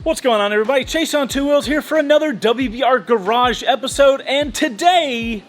What's going on, everybody? Chaseontwowheels here for another WBR Garage episode, and today,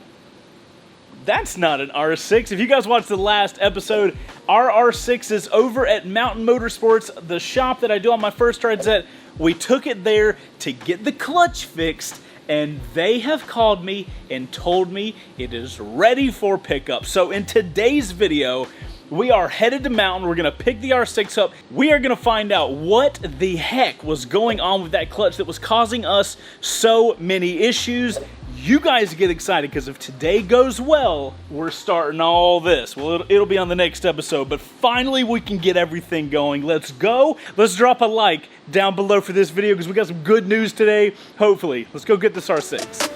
that's not an R6. If you guys watched the last episode, our R6 is over at Mountain Motorsports, the shop that I do all my first rides at. We took it there to get the clutch fixed, and they have called me and told me it is ready for pickup. So in today's video, we are headed to Mountain. We're gonna pick the R6 up. We are gonna find out what the heck was going on with that clutch that was causing us so many issues. You guys get excited because if today goes well, we're starting all this. Well, it'll be on the next episode, but finally we can get everything going. Let's go. Let's drop a like down below for this video because we got some good news today, hopefully. Let's go get this R6.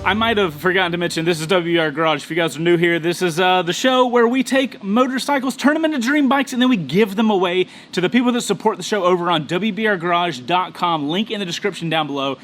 I might have forgotten to mention, this is WBR Garage. If you guys are new here, this is the show where we take motorcycles, turn them into dream bikes, and then we give them away to the people that support the show over on WBRGarage.com. Link in the description down below.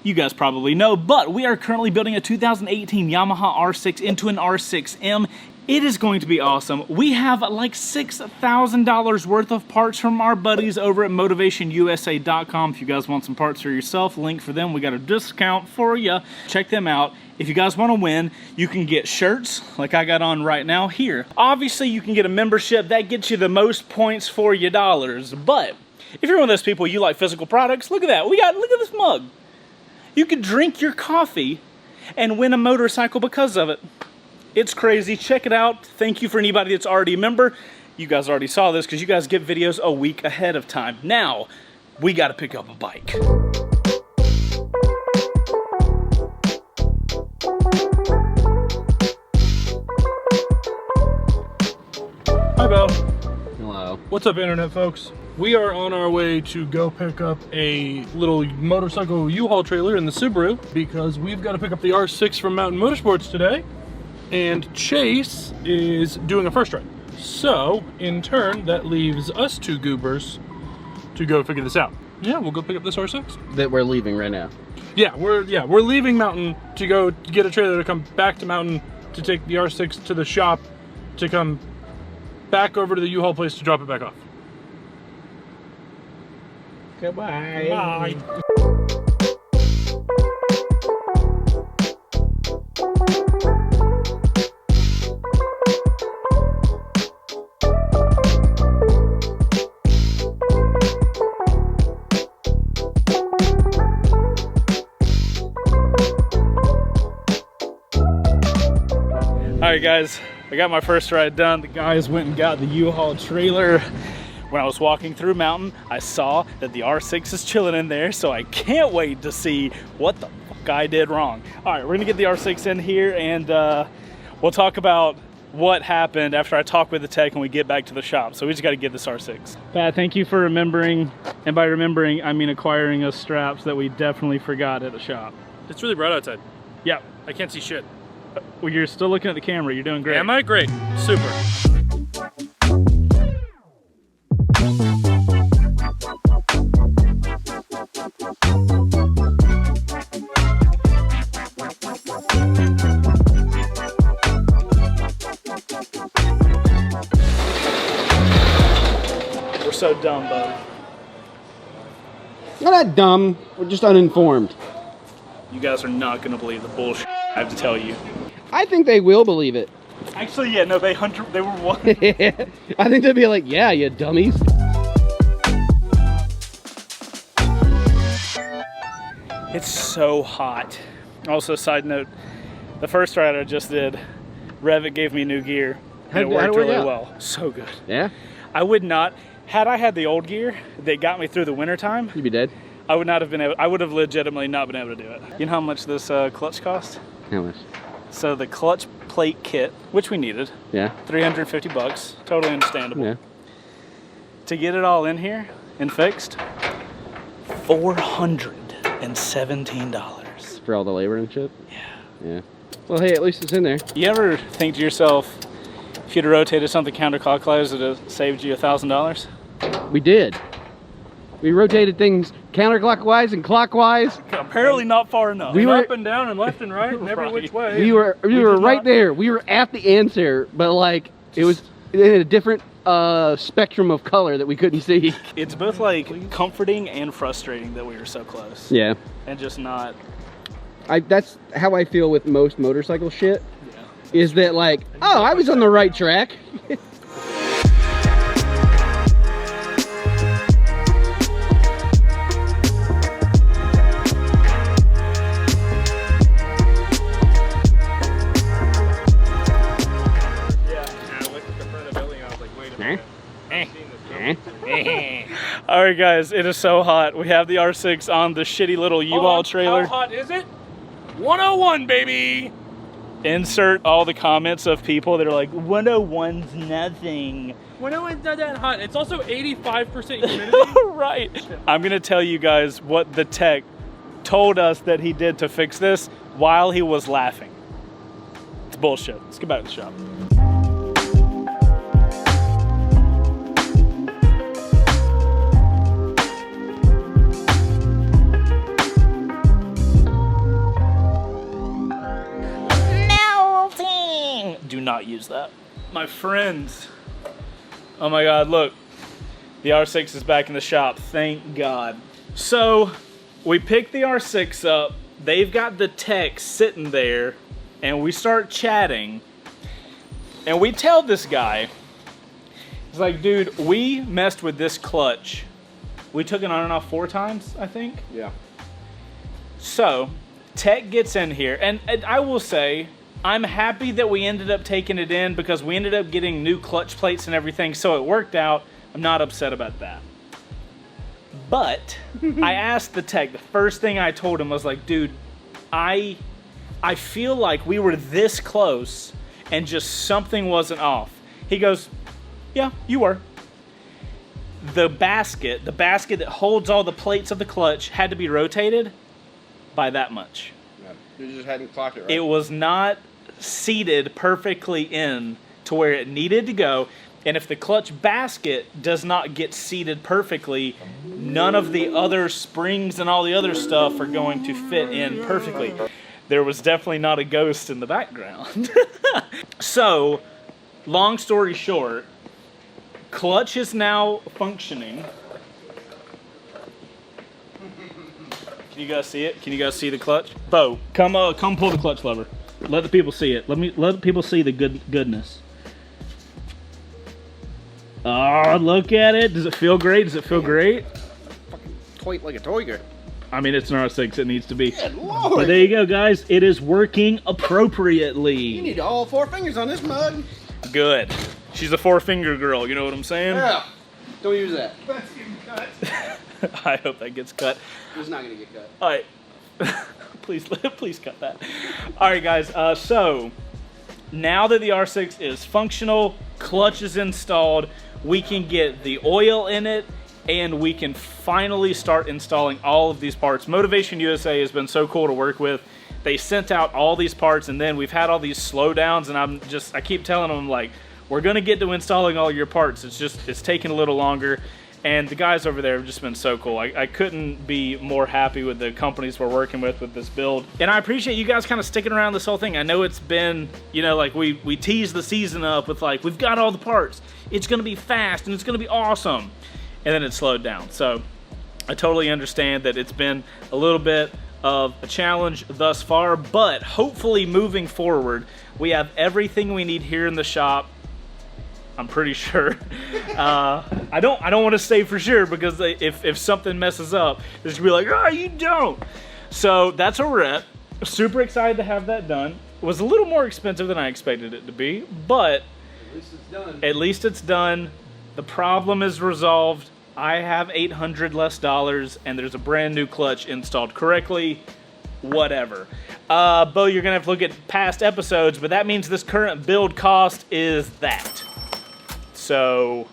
You guys probably know, but we are currently building a 2018 Yamaha R6 into an R6M. It is going to be awesome. We have like $6,000 worth of parts from our buddies over at motivationusa.com. If you guys want some parts for yourself, link for them. We got a discount for you. Check them out. If you guys want to win, you can get shirts like I got on right now here. Obviously, you can get a membership. That gets you the most points for your dollars. But if you're one of those people, you like physical products, look at that. Look at this mug. You could drink your coffee and win a motorcycle because of it. It's crazy. Check it out. Thank you for anybody that's already a member. You guys already saw this because you guys get videos a week ahead of time. Now, we got to pick up a bike. Hi, Bill. Hello. What's up, internet folks? We are on our way to go pick up a little motorcycle U-Haul trailer in the Subaru because we've got to pick up the R6 from Mountain Motorsports today, and Chase is doing a first ride. So, in turn, that leaves us two goobers to go figure this out. Yeah, we'll go pick up this R6. That we're leaving right now. Yeah, we're leaving Mountain to go get a trailer to come back to Mountain to take the R6 to the shop to come back over to the U-Haul place to drop it back off. Goodbye. Bye. All right, guys, I got my first ride done. The guys went and got the U-Haul trailer. When I was walking through Mountain, I saw that the R6 is chilling in there, so I can't wait to see what the fuck I did wrong. All right, we're gonna get the R6 in here, and we'll talk about what happened after I talk with the tech and we get back to the shop. So we just gotta get this R6. Pat, thank you for remembering, and by remembering, I mean acquiring us straps that we definitely forgot at the shop. It's really bright outside. Yep. I can't see shit. Well, you're still looking at the camera. You're doing great. Am I? Great. Super. We're so dumb, bud. We're not dumb. We're just uninformed. You guys are not gonna believe the bullshit I have to tell you. I think they will believe it. Actually, yeah, no, they were one. I think they'd be like, yeah, you dummies. It's so hot. Also, side note, the first ride I just did, Revit gave me new gear, and it worked really well. So good. Yeah? I would not, had I had the old gear that got me through the winter time, You'd be dead. I would not have been able, I would have legitimately not been able to do it. You know how much this clutch cost? How much? So the clutch plate kit, which we needed, Yeah. $350, totally understandable. Yeah. To get it all in here and fixed, $417. For all the labor and shit? Yeah. Yeah. Well, hey, at least it's in there. You ever think to yourself, if you'd have rotated something counterclockwise, it would have saved you $1,000? We did. We rotated things counterclockwise and clockwise. Apparently not far enough. We were up and down and left and right and every which way. We were did right not- there. We were at the answer, but like it was in a different spectrum of color that we couldn't see. It's both like comforting and frustrating that we were so close. Yeah. And just not. That's how I feel with most motorcycle shit. Yeah. Is that like, oh, I was on the right track. All right, guys, it is so hot. We have the R6 on the shitty little U-Haul trailer. How hot is it? 101, baby. Insert all the comments of people that are like, 101's nothing. 101's not that hot. It's also 85% humidity. Right. I'm gonna tell you guys what the tech told us that he did to fix this while he was laughing. It's bullshit. Let's get back to the shop. Do not use that. My friends. Oh my God, look. The R6 is back in the shop, thank God. So, we picked the R6 up. They've got the tech sitting there, and we start chatting. And we tell this guy, he's like, dude, we messed with this clutch. We took it on and off 4 times, I think. Yeah. So, tech gets in here, and I will say, I'm happy that we ended up taking it in because we ended up getting new clutch plates and everything, so it worked out. I'm not upset about that. But I asked the tech, the first thing I told him was like, dude, I feel like we were this close and just something wasn't off. He goes, yeah, you were. The basket that holds all the plates of the clutch had to be rotated by that much. You just hadn't clocked it right. It was not seated perfectly in to where it needed to go, and if the clutch basket does not get seated perfectly, none of the other springs and all the other stuff are going to fit in perfectly. There was definitely not a ghost in the background. So, long story short, clutch is now functioning. Can you guys see it? Can you guys see the clutch? Bo, come pull the clutch lever. Let the people see it. Let the people see the goodness. Oh, look at it. Does it feel great? Does it feel great? Fucking toy like a toiger. I mean, it's an R6. It needs to be. Good Lord. But there you go, guys. It is working appropriately. You need all 4 fingers on this mug. Good. She's a 4-finger girl. You know what I'm saying? Yeah. Don't use that. I hope that gets cut. It's not gonna get cut. All right. Please cut that. All right, guys. So now that the R6 is functional, clutch is installed, we can get the oil in it, and we can finally start installing all of these parts. Motivation USA has been so cool to work with. They sent out all these parts, and then we've had all these slowdowns, and I keep telling them, like, we're gonna get to installing all your parts. It's taking a little longer. And the guys over there have just been so cool. I couldn't be more happy with the companies we're working with this build. And I appreciate you guys kind of sticking around this whole thing. I know it's been, you know, like we teased the season up with like, we've got all the parts. It's gonna be fast and it's gonna be awesome. And then it slowed down. So I totally understand that it's been a little bit of a challenge thus far, but hopefully moving forward, we have everything we need here in the shop. I'm pretty sure. I don't want to say for sure because if something messes up, they're just gonna be like, oh, you don't. So that's where we're at. Super excited to have that done. It was a little more expensive than I expected it to be, but At least it's done. at least it's done. The problem is resolved. I have $800 less, and there's a brand new clutch installed correctly. Whatever. Bo, you're gonna have to look at past episodes, but that means this current build cost is that. So,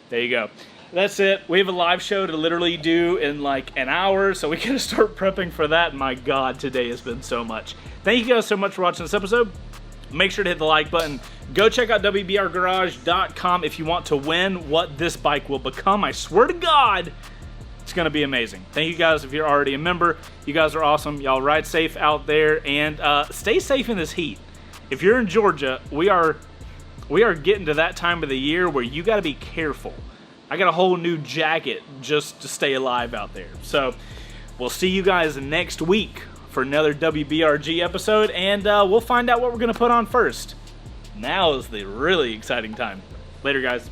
there you go. That's it. We have a live show to literally do in like an hour, so we gotta start prepping for that. My God, today has been so much. Thank you guys so much for watching this episode. Make sure to hit the like button. Go check out WBRGarage.com if you want to win what this bike will become. I swear to God, going to be amazing. Thank you guys if you're already a member. You guys are awesome. Y'all ride safe out there, and stay safe in this heat. If you're in Georgia, we are getting to that time of the year where you got to be careful. I got a whole new jacket just to stay alive out there. So we'll see you guys next week for another WBRG episode, and we'll find out what we're going to put on first. Now is the really exciting time. Later, guys.